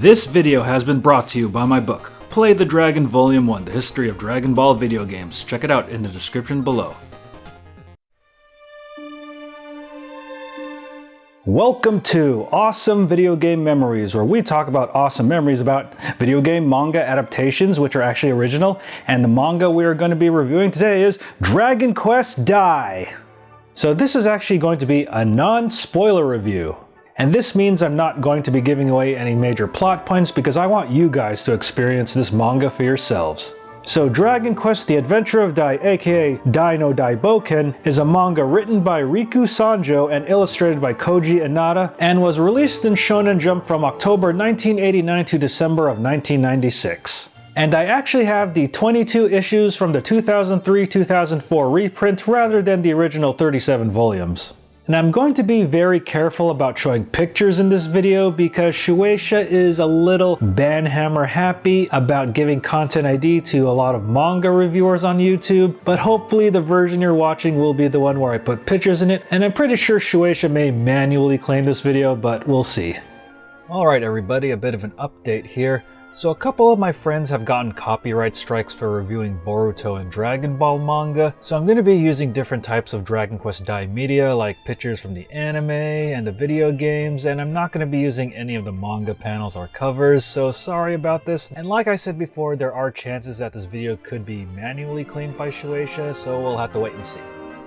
This video has been brought to you by my book, Play the Dragon Volume 1, The History of Dragon Ball Video Games. Check it out in the description below. Welcome to Awesome Video Game Memories, where we talk about awesome memories about video game manga adaptations, which are actually original. And the manga we are going to be reviewing today is Dragon Quest Dai. So this is actually going to be a non-spoiler review. And this means I'm not going to be giving away any major plot points because I want you guys to experience this manga for yourselves. So Dragon Quest The Adventure of Dai, aka Dai no Daibouken, is a manga written by Riku Sanjo and illustrated by Koji Inada, and was released in Shonen Jump from October 1989 to December of 1996. And I actually have the 22 issues from the 2003-2004 reprint rather than the original 37 volumes. And I'm going to be very careful about showing pictures in this video because Shueisha is a little banhammer happy about giving content ID to a lot of manga reviewers on YouTube, but hopefully the version you're watching will be the one where I put pictures in it, and I'm pretty sure Shueisha may manually claim this video, but we'll see. Alright everybody, a bit of an update here. So a couple of my friends have gotten copyright strikes for reviewing Boruto and Dragon Ball manga, so I'm going to be using different types of Dragon Quest Dai media like pictures from the anime and the video games, and I'm not going to be using any of the manga panels or covers, so sorry about this. And like I said before, there are chances that this video could be manually claimed by Shueisha, so we'll have to wait and see.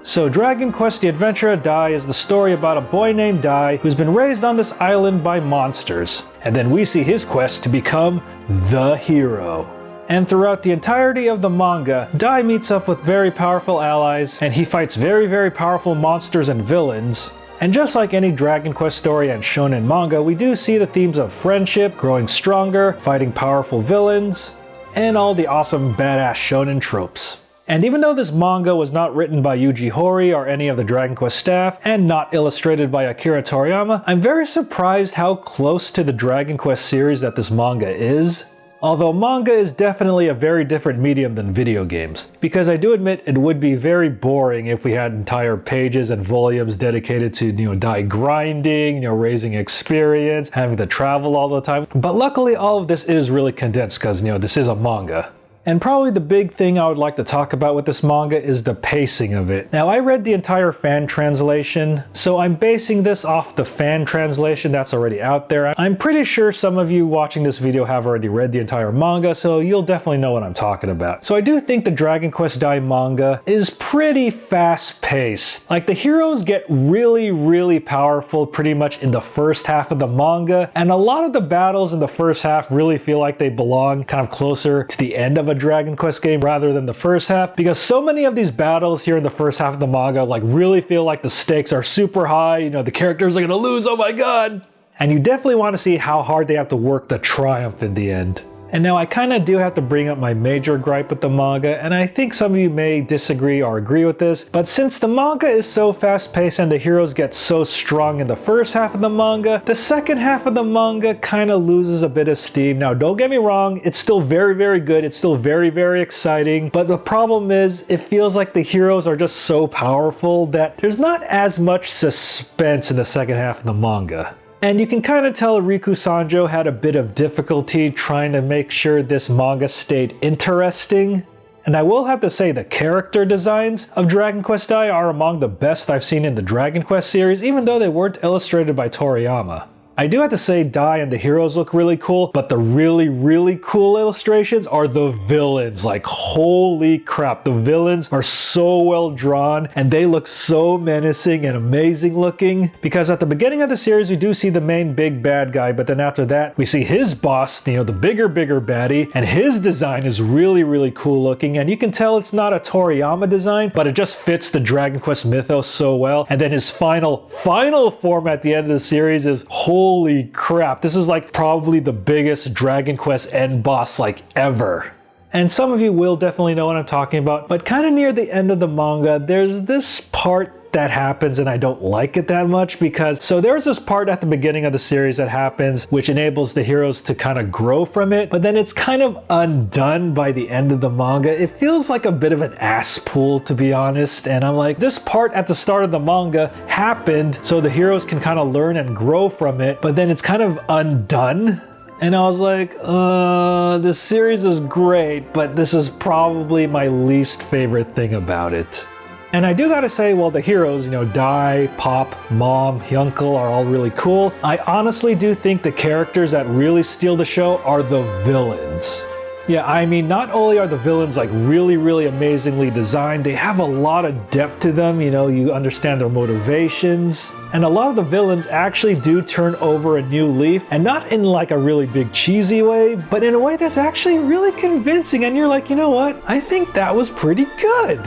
So Dragon Quest The Adventure of Dai is the story about a boy named Dai who's been raised on this island by monsters. And then we see his quest to become the hero. And throughout the entirety of the manga, Dai meets up with very powerful allies, and he fights very powerful monsters and villains. And just like any Dragon Quest story and shonen manga, we do see the themes of friendship, growing stronger, fighting powerful villains, and all the awesome badass shonen tropes. And even though this manga was not written by Yuji Horii or any of the Dragon Quest staff, and not illustrated by Akira Toriyama, I'm very surprised how close to the Dragon Quest series that this manga is. Although manga is definitely a very different medium than video games, because I do admit it would be very boring if we had entire pages and volumes dedicated to, Dai grinding, raising experience, having to travel all the time. But luckily all of this is really condensed because, this is a manga. And probably the big thing I would like to talk about with this manga is the pacing of it. Now I read the entire fan translation, so I'm basing this off the fan translation that's already out there. I'm pretty sure some of you watching this video have already read the entire manga, so you'll definitely know what I'm talking about. So I do think the Dragon Quest Dai manga is pretty fast paced. Like the heroes get really powerful pretty much in the first half of the manga, and a lot of the battles in the first half really feel like they belong kind of closer to the end of a Dragon Quest game rather than the first half, because so many of these battles here in the first half of the manga really feel like the stakes are super high, the characters are gonna lose, oh my god! And you definitely want to see how hard they have to work to triumph in the end. And now I kind of do have to bring up my major gripe with the manga, and I think some of you may disagree or agree with this, but since the manga is so fast paced and the heroes get so strong in the first half of the manga, the second half of the manga kind of loses a bit of steam. Now don't get me wrong, it's still very good, it's still very exciting, but the problem is it feels like the heroes are just so powerful that there's not as much suspense in the second half of the manga. And you can kind of tell Riku Sanjo had a bit of difficulty trying to make sure this manga stayed interesting. And I will have to say the character designs of Dragon Quest Dai are among the best I've seen in the Dragon Quest series, even though they weren't illustrated by Toriyama. I do have to say Dai and the heroes look really cool, but the really cool illustrations are the villains. Like holy crap, the villains are so well drawn and they look so menacing and amazing looking. Because at the beginning of the series we do see the main big bad guy, but then after that we see his boss, the bigger baddie, and his design is really cool looking, and you can tell it's not a Toriyama design, but it just fits the Dragon Quest mythos so well. And then his final form at the end of the series is holy crap, this is probably the biggest Dragon Quest end boss ever. And some of you will definitely know what I'm talking about, but kind of near the end of the manga, there's this part that happens and I don't like it that much because, so there's this part at the beginning of the series that happens which enables the heroes to kind of grow from it, but then it's kind of undone by the end of the manga. It feels like a bit of an ass pull, to be honest, and I'm like, this part at the start of the manga happened so the heroes can kind of learn and grow from it, but then it's kind of undone. And I was like, this series is great, but this is probably my least favorite thing about it. And I do gotta say, well, the heroes, Dai, Pop, Mom, Hyunkel are all really cool. I honestly do think the characters that really steal the show are the villains. Yeah, I mean, not only are the villains like really amazingly designed, they have a lot of depth to them, you understand their motivations. And a lot of the villains actually do turn over a new leaf, and not in like a really big cheesy way, but in a way that's actually really convincing, and you're like, you know what, I think that was pretty good.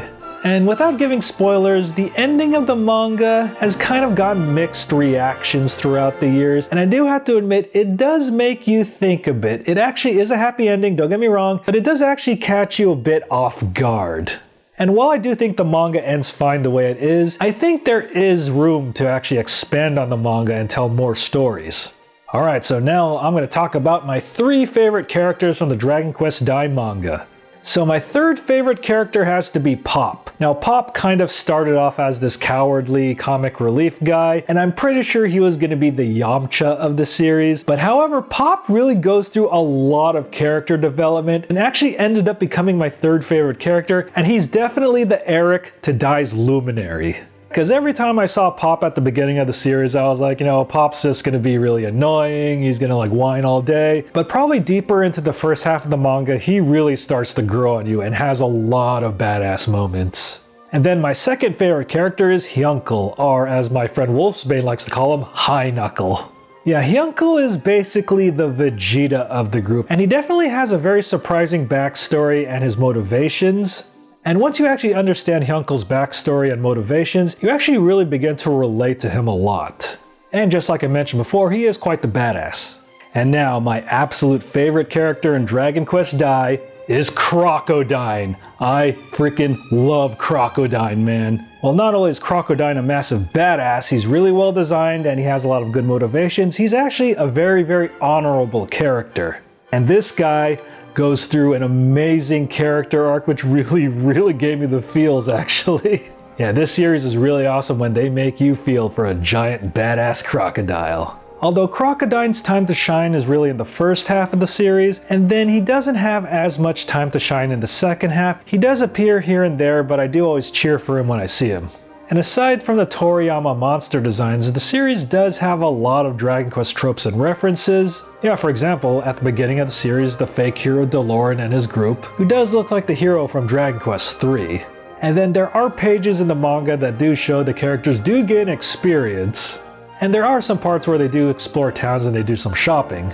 And without giving spoilers, the ending of the manga has kind of gotten mixed reactions throughout the years, and I do have to admit, it does make you think a bit. It actually is a happy ending, don't get me wrong, but it does actually catch you a bit off guard. And while I do think the manga ends fine the way it is, I think there is room to actually expand on the manga and tell more stories. Alright, so now I'm going to talk about my 3 favorite characters from the Dragon Quest Dai manga. So my third favorite character has to be Pop. Now Pop kind of started off as this cowardly comic relief guy, and I'm pretty sure he was going to be the Yamcha of the series. But however, Pop really goes through a lot of character development and actually ended up becoming my third favorite character, and he's definitely the Eric to Dai's Luminary. Because every time I saw Pop at the beginning of the series, I was like, Pop's just going to be really annoying, he's going to like whine all day. But probably deeper into the first half of the manga, he really starts to grow on you and has a lot of badass moments. And then my second favorite character is Hyunkel, or as my friend Wolfsbane likes to call him, High Knuckle. Yeah, Hyunkel is basically the Vegeta of the group, and he definitely has a very surprising backstory and his motivations. And once you actually understand Hyunkel's backstory and motivations, you actually really begin to relate to him a lot. And just like I mentioned before, he is quite the badass. And now, my absolute favorite character in Dragon Quest Dai is Crocodine. I freaking love Crocodine, man. Well, not only is Crocodine a massive badass, he's really well designed and he has a lot of good motivations, he's actually a very honorable character. And this guy goes through an amazing character arc, which really gave me the feels, actually. Yeah, this series is really awesome when they make you feel for a giant badass crocodile. Although Crocodine's time to shine is really in the first half of the series, and then he doesn't have as much time to shine in the second half. He does appear here and there, but I do always cheer for him when I see him. And aside from the Toriyama monster designs, the series does have a lot of Dragon Quest tropes and references. Yeah, for example, at the beginning of the series, the fake hero Deloran and his group, who does look like the hero from Dragon Quest III. And then there are pages in the manga that do show the characters do gain experience. And there are some parts where they do explore towns and they do some shopping.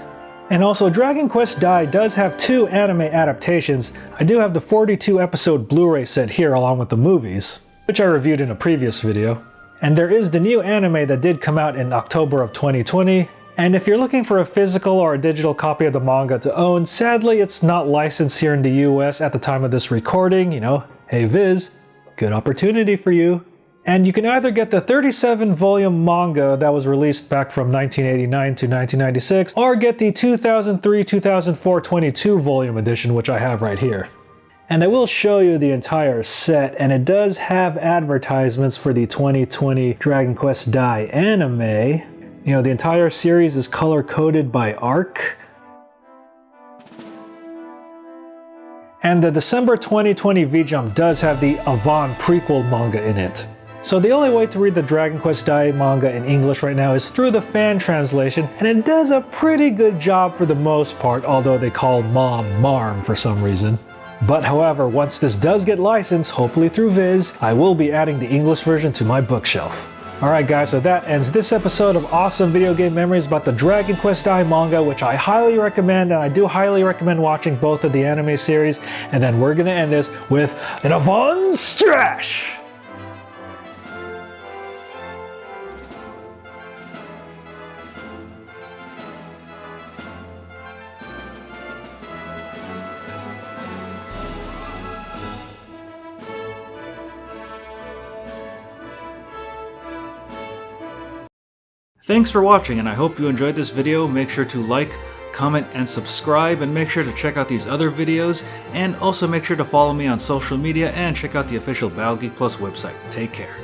And also, Dragon Quest Dai does have 2 anime adaptations. I do have the 42 episode Blu-ray set here along with the movies, which I reviewed in a previous video. And there is the new anime that did come out in October of 2020. And if you're looking for a physical or a digital copy of the manga to own, sadly it's not licensed here in the US at the time of this recording, hey Viz, good opportunity for you. And you can either get the 37 volume manga that was released back from 1989 to 1996, or get the 2003-2004 22 volume edition, which I have right here. And I will show you the entire set, and it does have advertisements for the 2020 Dragon Quest Dai anime. The entire series is color-coded by ARC. And the December 2020 V-Jump does have the Avant prequel manga in it. So the only way to read the Dragon Quest Dai manga in English right now is through the fan translation, and it does a pretty good job for the most part, although they call Mom Marm for some reason. But however, once this does get licensed, hopefully through Viz, I will be adding the English version to my bookshelf. Alright guys, so that ends this episode of awesome video game memories about the Dragon Quest Dai manga, which I highly recommend, and I do highly recommend watching both of the anime series. And then we're gonna end this with an Avant Strash! Thanks for watching, and I hope you enjoyed this video. Make sure to like, comment, and subscribe, and make sure to check out these other videos, and also make sure to follow me on social media and check out the official Battle Geek Plus website. Take care.